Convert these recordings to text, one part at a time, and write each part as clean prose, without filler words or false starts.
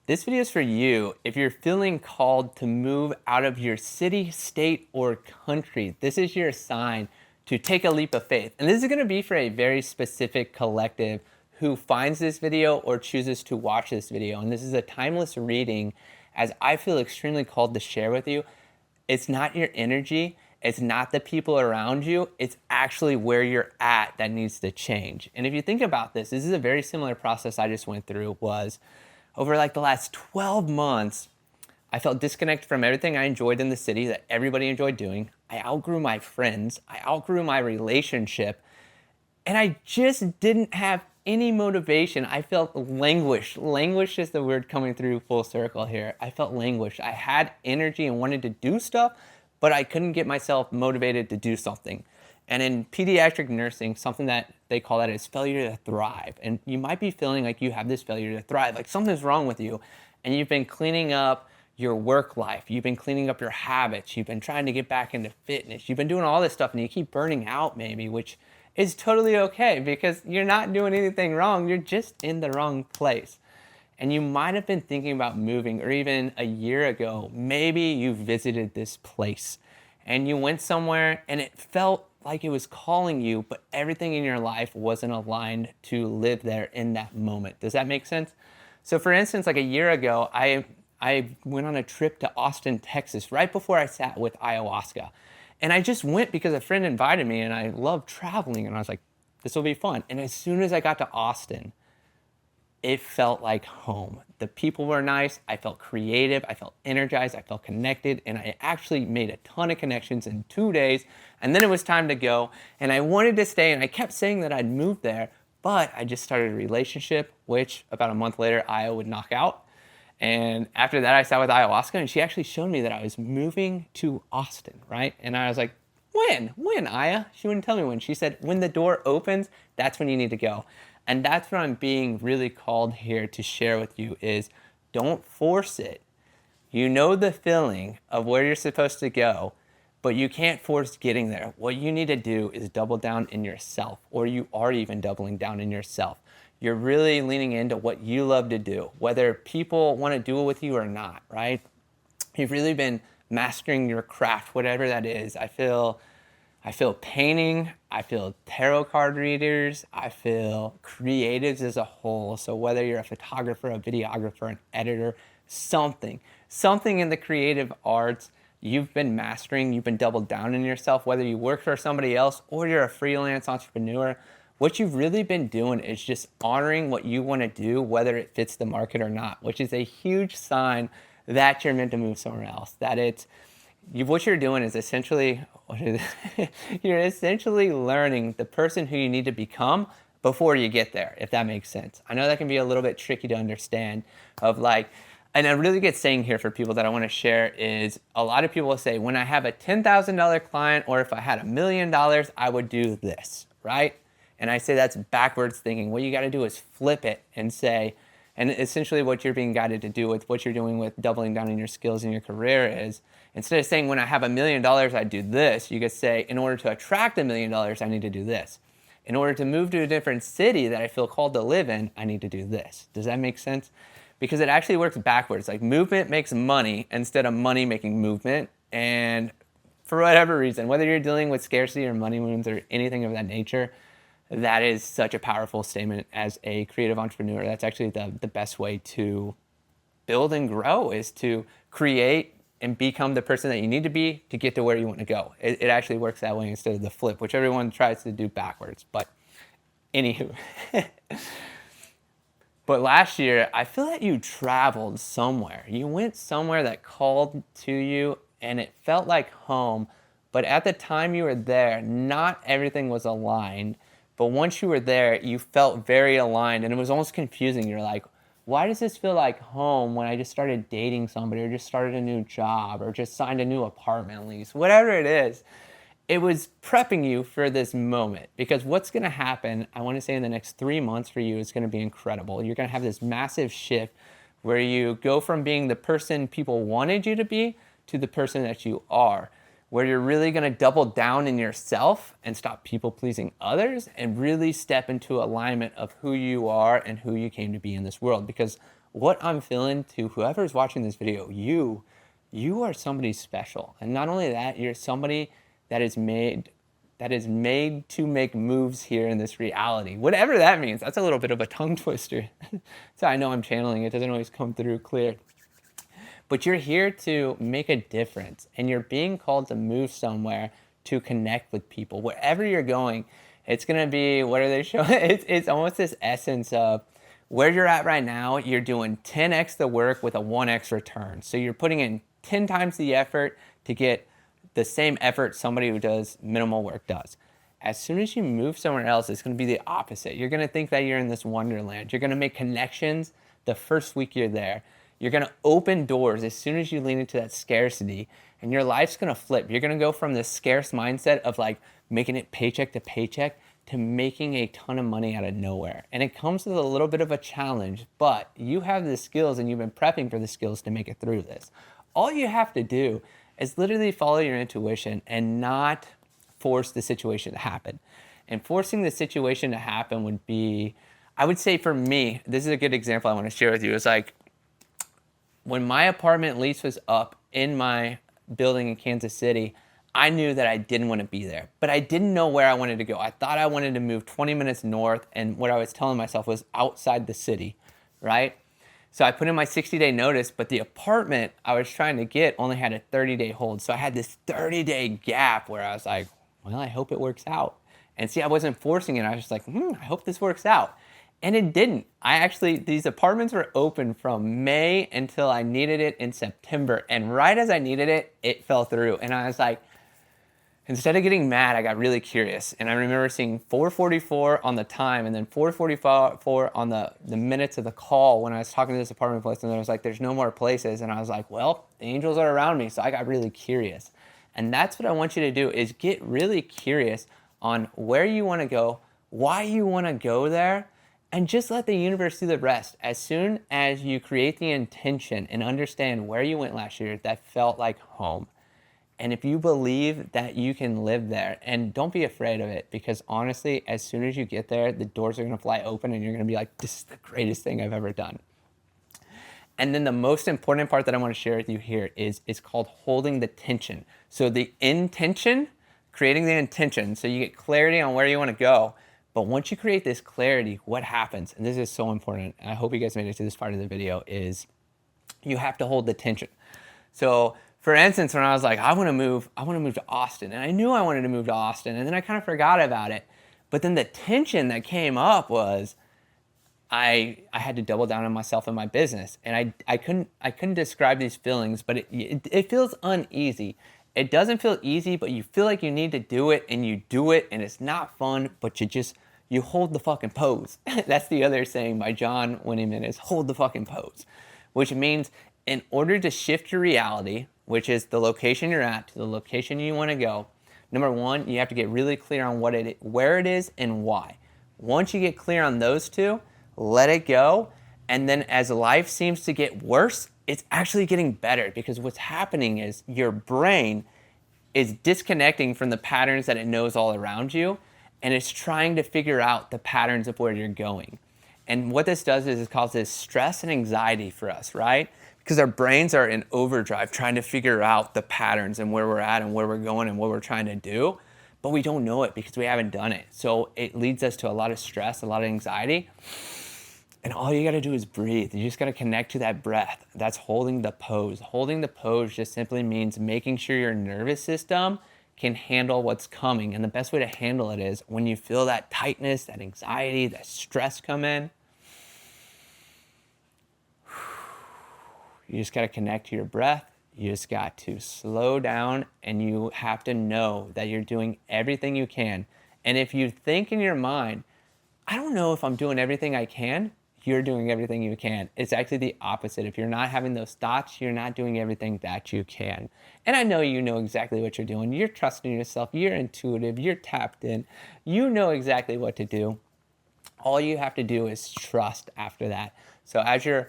This video is for you if you're feeling called to move out of your city, state, or country. This is your sign to take a leap of faith. And this is going to be for a very specific collective who finds this video or chooses to watch this video. And this is a timeless reading as I feel extremely called to share with you. It's not your energy. It's not the people around you. It's actually where you're at that needs to change. And if you think about this, this is a very similar process I just went through. Was over like the last 12 months, I felt disconnected from everything I enjoyed in the city that everybody enjoyed doing. I outgrew my friends. I outgrew my relationship. And I just didn't have any motivation. I felt languish. Languish is the word coming through full circle here. I felt languish. I had energy and wanted to do stuff, but I couldn't get myself motivated to do something. And in pediatric nursing, something that they call that is failure to thrive. And you might be feeling like you have this failure to thrive, like something's wrong with you. And you've been cleaning up your work life. You've been cleaning up your habits. You've been trying to get back into fitness. You've been doing all this stuff and you keep burning out maybe, which is totally okay because you're not doing anything wrong. You're just in the wrong place. And you might have been thinking about moving, or even a year ago, maybe you visited this place and you went somewhere and it felt like it was calling you, but everything in your life wasn't aligned to live there in that moment. Does that make sense? So for instance, like a year ago, I went on a trip to Austin, Texas, right before I sat with Ayahuasca. And I just went because a friend invited me and I love traveling. And I was like, this will be fun. And as soon as I got to Austin, it felt like home. The people were nice. I felt creative. I felt energized. I felt connected. And I actually made a ton of connections in 2 days. And then it was time to go. And I wanted to stay. And I kept saying that I'd move there. But I just started a relationship, which about a month later, Aya would knock out. And after that, I sat with Ayahuasca. And she actually showed me that I was moving to Austin, right? And I was like, when? When, Aya? She wouldn't tell me when. She said, when the door opens, that's when you need to go. And that's what I'm being really called here to share with you is don't force it. You know the feeling of where you're supposed to go, but you can't force getting there. What you need to do is double down in yourself, or you are even doubling down in yourself. You're really leaning into what you love to do, whether people want to do it with you or not, right? You've really been mastering your craft, whatever that is. I feel painting, I feel tarot card readers, I feel creatives as a whole. So whether you're a photographer, a videographer, an editor, something in the creative arts, you've been mastering, you've been doubled down in yourself, whether you work for somebody else or you're a freelance entrepreneur. What you've really been doing is just honoring what you want to do, whether it fits the market or not, which is a huge sign that you're meant to move somewhere else, that what you're doing is essentially, you're essentially learning the person who you need to become before you get there, if that makes sense. I know that can be a little bit tricky to understand of like, and a really good saying here for people that I want to share is a lot of people will say, when I have a $10,000 client or if I had $1 million, I would do this, right? And I say that's backwards thinking. What you got to do is flip it and say, and essentially what you're being guided to do with what you're doing with doubling down on your skills in your career is, instead of saying, when I have $1 million, I do this, you could say, in order to attract $1 million, I need to do this. In order to move to a different city that I feel called to live in, I need to do this. Does that make sense? Because it actually works backwards. Like movement makes money instead of money making movement. And for whatever reason, whether you're dealing with scarcity or money wounds or anything of that nature, that is such a powerful statement as a creative entrepreneur. That's actually the best way to build and grow is to create and become the person that you need to be to get to where you want to go. It actually works that way instead of the flip, which everyone tries to do backwards. But anywho. But last year, I feel that you traveled somewhere. You went somewhere that called to you and it felt like home. But at the time you were there, not everything was aligned. But once you were there, you felt very aligned and it was almost confusing. You're like, why does this feel like home when I just started dating somebody or just started a new job or just signed a new apartment lease? Whatever it is, it was prepping you for this moment because what's going to happen, I want to say in the next 3 months for you, is going to be incredible. You're going to have this massive shift where you go from being the person people wanted you to be to the person that you are, where you're really going to double down in yourself and stop people pleasing others and really step into alignment of who you are and who you came to be in this world. Because what I'm feeling to whoever's watching this video, you are somebody special. And not only that, you're somebody that is made to make moves here in this reality. Whatever that means. That's a little bit of a tongue twister. So I know I'm channeling. It doesn't always come through clear. But you're here to make a difference, and you're being called to move somewhere to connect with people. Wherever you're going, it's going to be, what are they showing? It's almost this essence of where you're at right now, you're doing 10x the work with a 1x return. So you're putting in 10 times the effort to get the same effort somebody who does minimal work does. As soon as you move somewhere else, it's going to be the opposite. You're going to think that you're in this wonderland. You're going to make connections the first week you're there. You're going to open doors as soon as you lean into that scarcity, and your life's going to flip. You're going to go from this scarce mindset of like making it paycheck to paycheck to making a ton of money out of nowhere. And it comes with a little bit of a challenge, but you have the skills and you've been prepping for the skills to make it through this. All you have to do is literally follow your intuition and not force the situation to happen. And forcing the situation to happen would be, I would say for me, this is a good example I want to share with you. It's like when my apartment lease was up in my building in Kansas City, I knew that I didn't want to be there, but I didn't know where I wanted to go. I thought I wanted to move 20 minutes north, and what I was telling myself was outside the city, right? So I put in my 60-day notice, but the apartment I was trying to get only had a 30-day hold. So I had this 30-day gap where I was like, well, I hope it works out. And see, I wasn't forcing it. I was just like, I hope this works out. And it didn't. These apartments were open from May until I needed it in September. And right as I needed it, it fell through. And I was like, instead of getting mad, I got really curious. And I remember seeing 4:44 on the time and then 4:44 on the minutes of the call when I was talking to this apartment place. And I was like, there's no more places. And I was like, well, the angels are around me. So I got really curious. And that's what I want you to do, is get really curious on where you want to go, why you want to go there, and just let the universe do the rest. As soon as you create the intention and understand where you went last year, that felt like home. And if you believe that you can live there, and don't be afraid of it, because honestly, as soon as you get there, the doors are going to fly open and you're going to be like, this is the greatest thing I've ever done. And then the most important part that I want to share with you here is called holding the tension. So the intention, creating the intention, so you get clarity on where you want to go. But once you create this clarity, what happens, and this is so important, and I hope you guys made it to this part of the video, is you have to hold the tension. So for instance, when I was like, I want to move to Austin, and I knew I wanted to move to Austin, and then I kind of forgot about it. But then the tension that came up was I had to double down on myself and my business, and I couldn't describe these feelings, but it feels uneasy. It doesn't feel easy, but you feel like you need to do it, and you do it, and it's not fun, but you hold the fucking pose. That's the other saying by John Winneman, is hold the fucking pose, which means in order to shift your reality, which is the location you're at, to the location you want to go, number one, you have to get really clear on where it is and why. Once you get clear on those two, let it go. And then as life seems to get worse, it's actually getting better, because what's happening is your brain is disconnecting from the patterns that it knows all around you, and it's trying to figure out the patterns of where you're going. And what this does is it causes stress and anxiety for us, right? Because our brains are in overdrive trying to figure out the patterns and where we're at and where we're going and what we're trying to do, but we don't know it because we haven't done it. So it leads us to a lot of stress, a lot of anxiety. And all you gotta do is breathe. You just gotta connect to that breath. That's holding the pose. Holding the pose just simply means making sure your nervous system can handle what's coming. And the best way to handle it is when you feel that tightness, that anxiety, that stress come in, you just gotta connect to your breath. You just got to slow down, and you have to know that you're doing everything you can. And if you think in your mind, I don't know if I'm doing everything I can, you're doing everything you can. It's actually the opposite. If you're not having those thoughts, you're not doing everything that you can. And I know you know exactly what you're doing. You're trusting yourself. You're intuitive. You're tapped in. You know exactly what to do. All you have to do is trust after that. So as you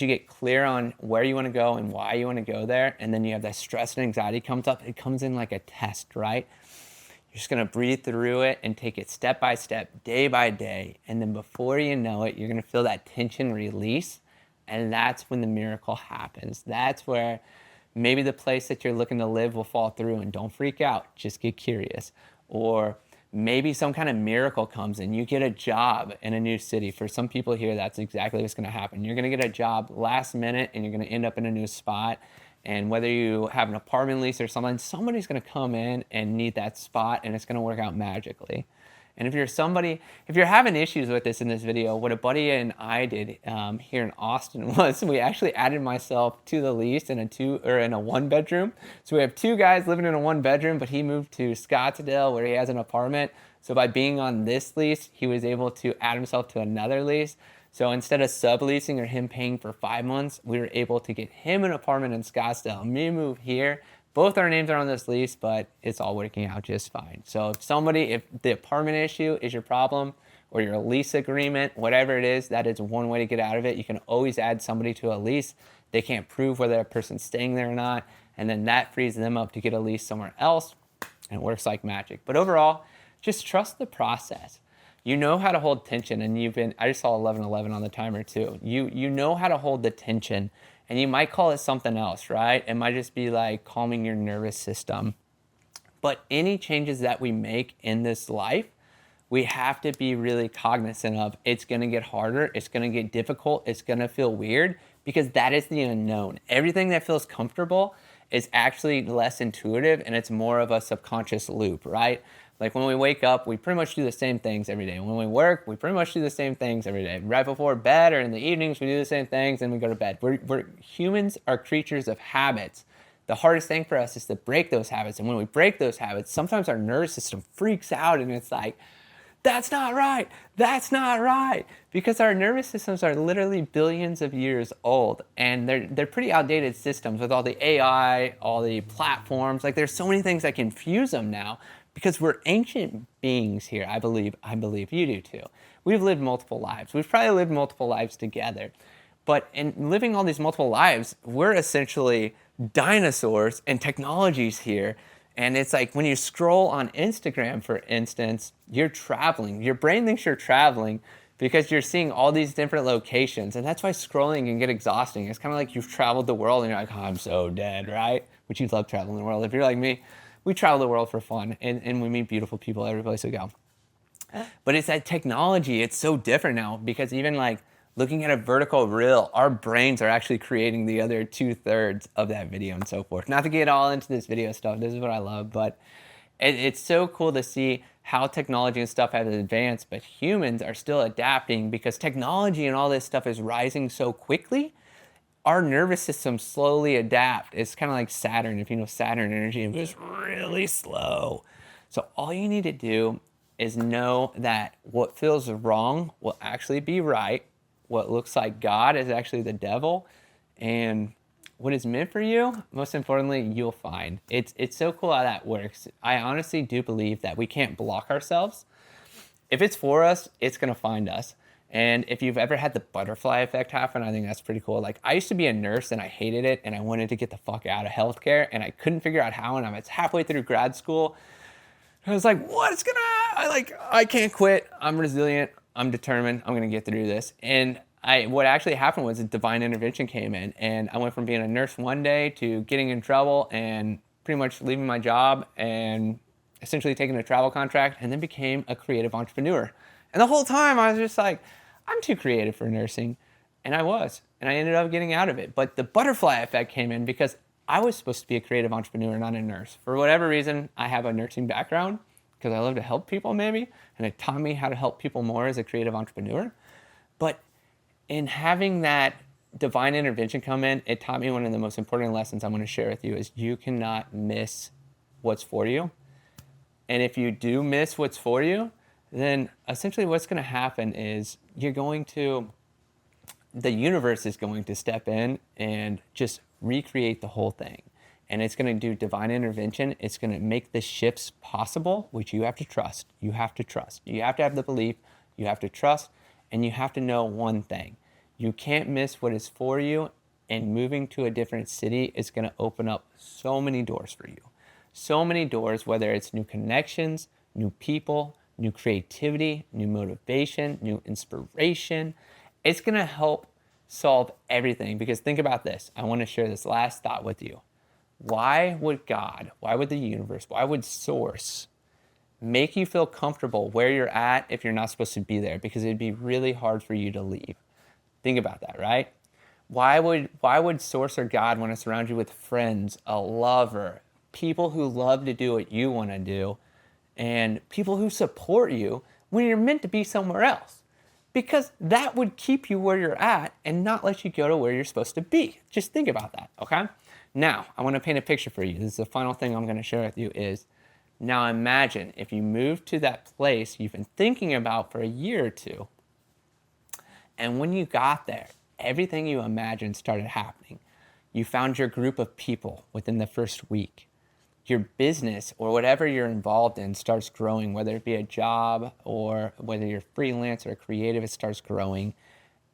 get clear on where you want to go and why you want to go there, and then you have that stress and anxiety comes up, it comes in like a test, right? You're just going to breathe through it and take it step by step, day by day. And then before you know it, you're going to feel that tension release. And that's when the miracle happens. That's where maybe the place that you're looking to live will fall through, and don't freak out, just get curious. Or maybe some kind of miracle comes and you get a job in a new city. For some people here, that's exactly what's gonna happen. You're gonna get a job last minute and you're gonna end up in a new spot. And whether you have an apartment lease or something, somebody's gonna come in and need that spot, and it's gonna work out magically. And if you're having issues with this in this video, what a buddy and I did here in Austin was we actually added myself to the lease in a 1-bedroom. So we have 2 guys living in a 1-bedroom, but he moved to Scottsdale where he has an apartment. So by being on this lease, he was able to add himself to another lease. So instead of subleasing or him paying for 5 months, we were able to get him an apartment in Scottsdale. Me move here. Both our names are on this lease, but it's all working out just fine. So if the apartment issue is your problem, or your lease agreement, whatever it is, that is one way to get out of it. You can always add somebody to a lease. They can't prove whether that person's staying there or not, and then that frees them up to get a lease somewhere else, and it works like magic. But overall, just trust the process. You know how to hold tension, and I just saw 11:11 on the timer too. You know how to hold the tension. And you might call it something else, right? It might just be like calming your nervous system. But any changes that we make in this life, we have to be really cognizant of. It's gonna get harder, it's gonna get difficult, it's gonna feel weird, because that is the unknown. Everything that feels comfortable is actually less intuitive, and it's more of a subconscious loop, right? Like when we wake up, we pretty much do the same things every day. When we work, we pretty much do the same things every day. Right before bed or in the evenings, we do the same things and we go to bed. Humans are creatures of habits. The hardest thing for us is to break those habits. And when we break those habits, sometimes our nervous system freaks out and it's like, that's not right, that's not right. Because our nervous systems are literally billions of years old, and they're pretty outdated systems with all the AI, all the platforms. Like there's so many things that confuse them now. Because we're ancient beings here, I believe you do too. We've lived multiple lives. We've probably lived multiple lives together. But in living all these multiple lives, we're essentially dinosaurs, and technology's here. And it's like when you scroll on Instagram, for instance, you're traveling. Your brain thinks you're traveling because you're seeing all these different locations. And that's why scrolling can get exhausting. It's kind of like you've traveled the world and you're like, oh, I'm so dead, right? Which you love traveling the world. If you're like me, we travel the world for fun, and we meet beautiful people every place we go. But it's that technology, it's so different now, because even like looking at a vertical reel, our brains are actually creating the other 2/3 of that video and so forth. Not to get all into this video stuff, this is what I love, but it's so cool to see how technology and stuff has advanced, but humans are still adapting because technology and all this stuff is rising so quickly. Our nervous system slowly adapt. It's kind of like Saturn. If you know Saturn energy, it moves really slow. So all you need to do is know that what feels wrong will actually be right. What looks like God is actually the devil. And what is meant for you, most importantly, you'll find. It's so cool how that works. I honestly do believe that we can't block ourselves. If it's for us, it's gonna find us. And if you've ever had the butterfly effect happen, I think that's pretty cool. Like I used to be a nurse and I hated it and I wanted to get the fuck out of healthcare and I couldn't figure out how, and I was halfway through grad school. I was like, I can't quit. I'm resilient. I'm determined. I'm gonna get through this. And what actually happened was a divine intervention came in, and I went from being a nurse one day to getting in trouble and pretty much leaving my job and essentially taking a travel contract, and then became a creative entrepreneur. And the whole time I was just like, I'm too creative for nursing. And I was. And I ended up getting out of it. But the butterfly effect came in because I was supposed to be a creative entrepreneur, not a nurse. For whatever reason, I have a nursing background because I love to help people maybe. And it taught me how to help people more as a creative entrepreneur. But in having that divine intervention come in, it taught me one of the most important lessons I'm going to share with you is you cannot miss what's for you. And if you do miss what's for you, then essentially what's going to happen is the universe is going to step in and just recreate the whole thing. And it's going to do divine intervention. It's going to make the shifts possible, which you have to trust. You have to trust. You have to have the belief. You have to trust. And you have to know one thing. You can't miss what is for you. And moving to a different city is going to open up so many doors for you. So many doors, whether it's new connections, new people, new creativity, new motivation, new inspiration. It's gonna help solve everything. Because think about this. I want to share this last thought with you. Why would God, why would the universe, why would Source make you feel comfortable where you're at if you're not supposed to be there? Because it'd be really hard for you to leave. Think about that, right? Why would Source or God want to surround you with friends, a lover, people who love to do what you want to do, and people who support you when you're meant to be somewhere else? Because that would keep you where you're at and not let you go to where you're supposed to be. Just think about that, okay? Now, I want to paint a picture for you. This is the final thing I'm going to share with you is, now imagine if you moved to that place you've been thinking about for a year or two, and when you got there, everything you imagined started happening. You found your group of people within the first week. Your business or whatever you're involved in starts growing, whether it be a job or whether you're freelance or creative, it starts growing.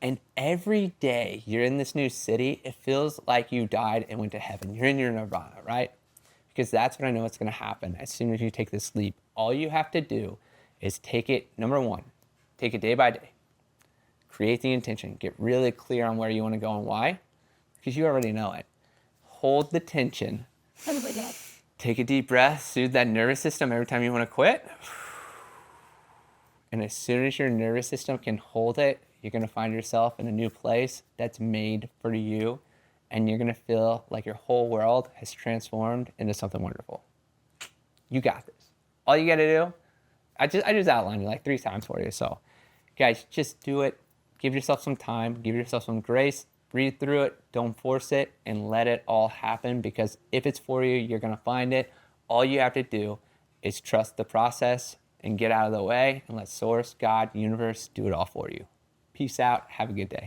And every day you're in this new city, it feels like you died and went to heaven. You're in your nirvana, right? Because that's what I know it's going to happen as soon as you take this leap. All you have to do is take it, number one, take it day by day. Create the intention. Get really clear on where you want to go and why, because you already know it. Hold the tension. Take a deep breath. Soothe that nervous system every time you want to quit. And as soon as your nervous system can hold it, you're going to find yourself in a new place that's made for you. And you're going to feel like your whole world has transformed into something wonderful. You got this. All you got to do, I just outlined it like 3 times for you. So guys, just do it. Give yourself some time. Give yourself some grace. Breathe through it. Don't force it and let it all happen, because if it's for you, you're going to find it. All you have to do is trust the process and get out of the way and let Source, God, universe do it all for you. Peace out. Have a good day.